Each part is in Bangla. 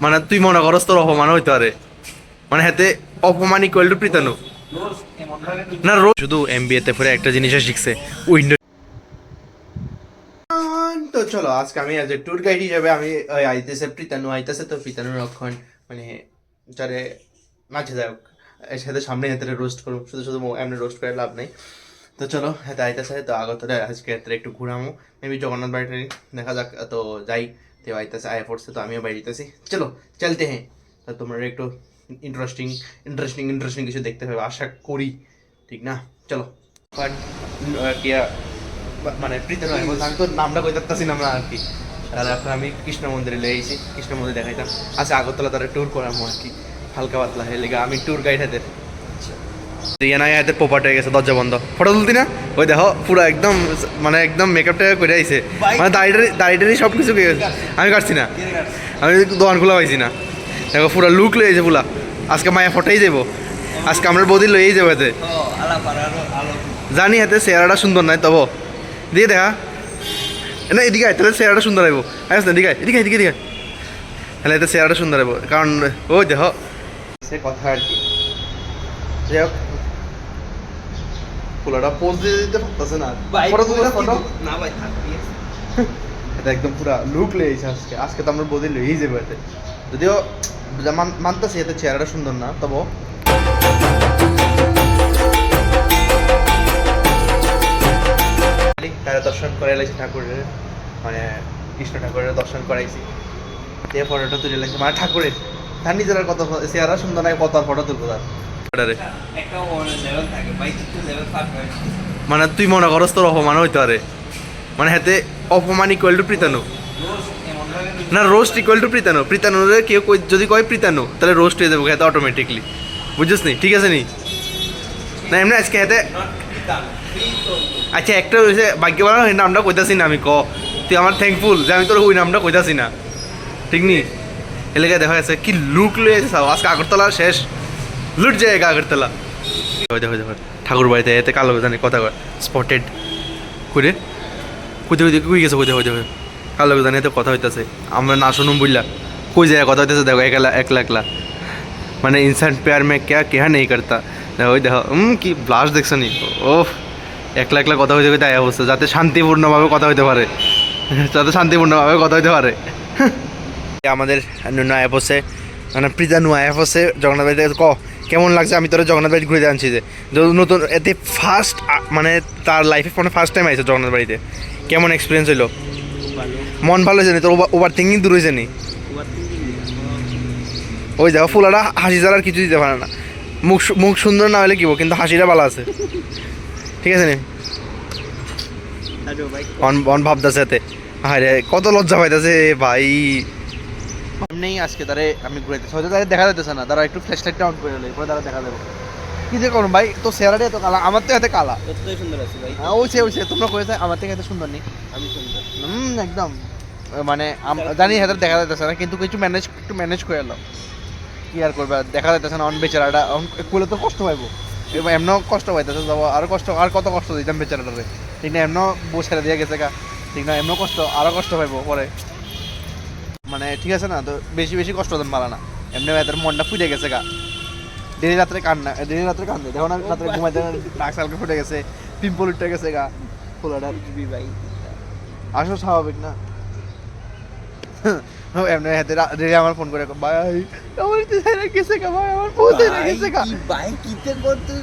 মানে তুই মনে করস তোর অপমান হইতে পারে, মানে হাতে অপমান ইকুয়াল টু প্রীতানু না। শুধু এমবিএ তে পরে একটা জিনিস শিখছে, উইন্ডো। তো চলো আজকে আমি অ্যাজ এ ট্যুর গাইড হিসেবে আমি আইতেছে প্রীতানু আইতেছে, তো প্রীতানু রক্ষণ মানে যারে মাঝে যাই হোক এর সাথে সামনে হাতে রোস্ট করুন, শুধু শুধু এমনি রোস্ট করে লাভ নেই। তো চলো হাতে আইতেছে, তো আগতরে আজকে হাতে একটু ঘুরামো, মেবি জগন্নাথ বাড়িটারি দেখা যাক। তো যাই, তো আইতেছে আয়া পড়ছে, তো আমিও বাইরে যেতেছি। চলো চলতে হ্যাঁ, তো তোমরা একটু ইন্টারেস্টিং ইন্টারেস্টিং ইন্টারেস্টিং কিছু দেখতে পাবে আশা করি, ঠিক না? চলো মানে প্রীতম আমি তো নামটা কই যাচ্ছি না আমরা আর কি। তাহলে এখন আমি কৃষ্ণ মন্দিরে লেগেছি, কৃষ্ণ মন্দির দেখাইতাম আচ্ছা আগরতলা তারা ট্যুর করামো আর কি, হালকা পাতলা হয়ে লেগে আমি ট্যুর গাইড হাতের রিয়ানা হাতের পোপাট হয়ে গেছে, দরজা বন্ধ। ফটো তুলতি না? ওই দেখো পুরো একদম মানে একদম মেকআপটা করে আইছে, মানে দাড়িটারি সব কিছু আমি কাটছি না, আমি দোকান খোলা পাইছি না। দেখো পুরো লুক লইছে পুরা, আজকে মায়া ফটোই যাবো, আজকে আমরা বৌদি লইয়েই যাবো হাতে। জানি হাতে চেহারাটা সুন্দর নাই তবু দিয়ে দেখা না, এদিকে আয় তাহলে চেহারাটা সুন্দর আইব। আইস না এদিকে এদিকে এদিকে এদিকে, তাহলে এতে চেহারাটা সুন্দর আইব, কারণ ওই দেখো সে কথা আর কি। যাই হোক ফুলাটা পোজ দিয়ে দিতে পারতেছে না, ফটো তুলে ফটো না ভাই থাকবি এটা একদম পুরা লুক লেগেছে আজকে। আজকে তো আমরা বদি লইয়েই যাবো এতে, যদিও মানতেছি এতে চেহারাটা সুন্দর না তবু তারা দর্শন করাইছি ঠাকুরের, মানে কৃষ্ণ ঠাকুরের দর্শন করাইছি, যে ফটোটা তুলে লাগছে মানে ঠাকুরের তার নিজের কত চেহারা সুন্দর নাই, কত ফটো তুলবো তার। মানে তুই মনে করস তোর অপমান হইতে পারে, মানে হাতে অপমান ইকুয়াল টু প্রীতানু না, রোস্ট ইকুয়াল টু প্রীতানু। প্রীতানুর কেউ যদি কয় প্রীতানু তাহলে রোস্ট হয়ে যাবো হাতে অটোমেটিকলি, বুঝছিস নি? ঠিক আছে নি না এমনি আজকে হাতে আচ্ছা একটা হয়েছে ভাগ্য বলা ওই নামটা কইতাছি না আমি, ক তুই আমার থ্যাঙ্কফুল যে আমি তোর ওই নামটা কইতাছি না, ঠিক নি? এলাকায় দেখা যাচ্ছে কি লুক লয়েছে সব আজকে। আগরতলা শেষ লুট জায়গা আগরতলা। দেখো দেখো ঠাকুর বাড়িতে এতে কালো জানি কথা কয় স্পটেড করে কুদে কুদে কুই গেছে, কোথায় হইতে কালো জানি এতে কথা হইতেছে, আমরা না শুনুম বুঝলা কই জায়গায় কথা হইতেছে। দেখো একলা একলা একলা মানে ইনসান প্যার মে ক্যা কেহা নেই করতা। দেখো ওই দেখো কি ব্লাশ দেখছো নি, ও একলা একলা কথা হইতে হইতে আয়া অবস্থা, যাতে শান্তিপূর্ণভাবে কথা হইতে পারে, যাতে শান্তিপূর্ণভাবে কথা হইতে পারে। আমাদের নয়া বসে মানে প্রীতানু আয়া বসে জগন্নাথ বাড়িতে ক কেমন লাগছে? আমি তোরা জগন্নাথ বাড়ি ঘুরে আনছি যে নতুন এতে ফার্স্ট মানে তার লাইফে মানে ফার্স্ট টাইম আইছে জগন্নাথ বাড়িতে, কেমন এক্সপিরিয়েন্স হইলো? মন ভালো হয়েছে নি তোর? ওভার থিঙ্কিং দূর হয়েছে নি? ওই দেখো ফুলাটা হাসি ছাড়া আর কিছু দিতে পারে না, মুখ সুন্দর না হলে কি কিন্তু হাসিটা ভালো আছে, ঠিক আছে নি? অন ভাবতেছে এতে হ্যাঁ রে কত লজ্জা পাইতেছে ভাই। এমনি আজকে তারে আমি ঘুরাইতেছি, হয়তো তাদের দেখা যাইতেছে না, তারা একটু ফ্ল্যাশ লাইটটা অন করে এলে পরে তারা দেখা যাবে। কি যে করুন ভাই, তো চেহারাটা এত কালা, আমার তো এত কালা, এতই সুন্দর আছে ভাই। হ্যাঁ ওইছে ওইছে তোমরা কয়েছে আমার থেকে এত সুন্দর নেই, আমি সুন্দর একদম মানে জানি হাতে দেখা যাইতেছে না, কিন্তু কিছু ম্যানেজ করে এলো, কি আর করবে, দেখা যাইতেছে না। অন বেচারাটা করলে তো কষ্ট পাইবো, এবার এমনও কষ্ট পাইতেছে, যাবো আরো কষ্ট, আর কত কষ্ট দিতাম বেচারাটারে, ঠিক না? এমনও বউ ছেড়ে দিয়ে গেছে গা, ঠিক না? এমনও কষ্ট আরো কষ্ট পাইবো পরে, মানে ঠিক আছে না? তো বেশি বেশি কষ্ট দেন পারা না, এমনি এদের মনটা ফুটে গেছে গা, দিনে রাত্রে কান্না, দিনে রাত্রে কান্দে, দেখো না রাত্রে ঘুমাইতে নাক সালকে ফুটে গেছে, পিম্পল উঠে গেছে গা, ফোলাটা ভাই আসলে স্বাভাবিক না? এমনি হাতে আমার ফোন করে ভাই আমার গেছে গা, ভাই আমার ফোন গেছে গা, ভাই কিতে করতে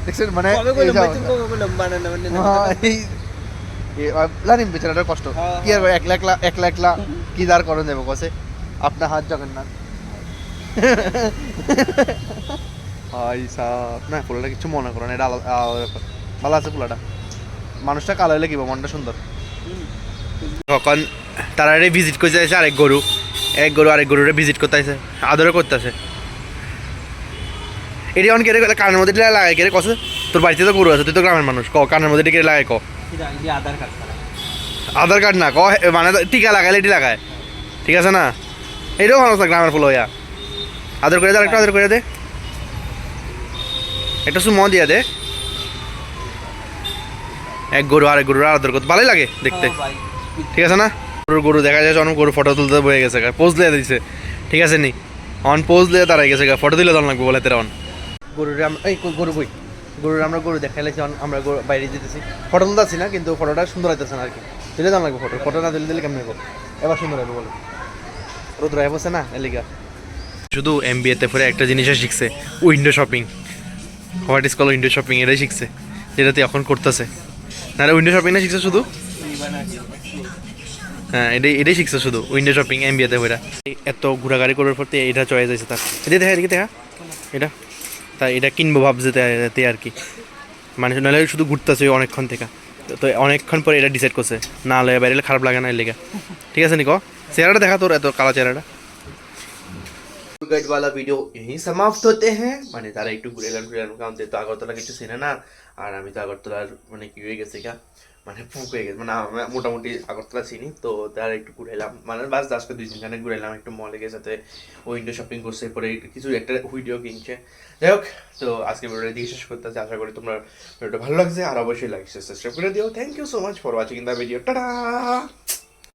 দেখছেন মানে জানিম বেচারাটার কষ্ট কি আর একলা একলা একলা একলা কি দাঁড় করেন যাবো কসে আপনার হাত জগন্নাথ হাই সাপ না। ফুলটা কিছু মনে করো না, এটা ব্যাপার, ভালো আছে ফুলাটা, মানুষটা কালো হলে কি মনটা সুন্দর। তখন তারা ভিজিট করতে আসে আরেক গরু আরেক গরুরে ভিজিট করতে আসে, আদরও করতে আসে। এটি অন কেড়ে কানের মধ্যে লাগাই কেড়ে কসে তোর বাড়িতে তো গরু আছে, তুই তো গ্রামের মানুষ, ক কানের মধ্যে কেড়ে লাগাই, ক আধার কার্ড না, ক মানে টিকা লাগাইলে এটি লাগায়, ঠিক আছে না? এটাও ভালো আছে গ্রামের ফুল হইয়া, আদর করে দে, আরেকটা আদর করে দে, একটা সুম দিয়া দে। এক গরু আরেক গরুর আদর করতে ভালোই লাগে দেখতে, ঠিক আছে না? গরু দেখা যাচ্ছে অনেক গরু ফটো তুলতে বয়ে গেছে পোজ দিয়ে দিছে ঠিক আছে নি অন পোজ দিয়ে দাঁড়াই গেছে ফটো দিলে দাঁড়ান লাগবে বলে তেরা অন গরুর এই গরু বই গরু দেখাইলেছি আমরা বাইরে যেতেছি ফটো তুলতেছি না কিন্তু ফটোটা সুন্দর হইতেছে না আর কি দিলে দাঁড়ান লাগবে ফটো না দিলে কেমন হবে এবার সুন্দর হবে বলে রোদ রায় বসে না এলিগা শুধু এমবিএতে পরে একটা জিনিসও শিখছে window shopping what is call window shopping এটাই শিখছে যেটা তুই এখন করতেছে নাহলে উইন্ডো শপিং না শিখছে শুধু হ্যাঁ এটাই শিখছে শুধু উইন্ডো শপিং এমবিএতে পরে এত ঘোরাঘুরি করার পর এটা চয়েস হয়েছে তার এটা দেখা এদিকে দেখা এটা তাই এটা কিনবো ভাবছে তাই আর কি মানে নাহলে শুধু ঘুরতেছে অনেকক্ষণ থেকে তো অনেকক্ষণ পরে এটা ডিসাইড করছে না হলে বাইরে খারাপ লাগে না এর লেগে ঠিক আছে নিকো চেহারাটা দেখা তোর এত কালা চেহারাটা গাইড वाला ভিডিও यहीं समाप्त होते हैं মানে তারা একটু ঘুরে এলাম কারণ তো আগরতলা কিছু চেনে না আর আমি তো আগরতলার মানে কি হয়ে গেছে মানে ফুক হয়ে গেছে মানে মোটামুটি আগরতলা চিনি তো তারা একটু ঘুরে এলাম মানে বাস আজকে 2 দিন ঘুরে এলাম একটু মলে গিয়ে সাথে উইন্ডো শপিং করছে পরে কিছু একটা ভিডিও কিনছে যাই হোক তো আজকে ভিডিওটা দিয়ে শেষ করতেছি আশা করি তোমরা ভিডিওটা ভালো লাগছে আর অবশ্যই লাইক সাবস্ক্রাইব করে দিও thank you so much for watching the video tata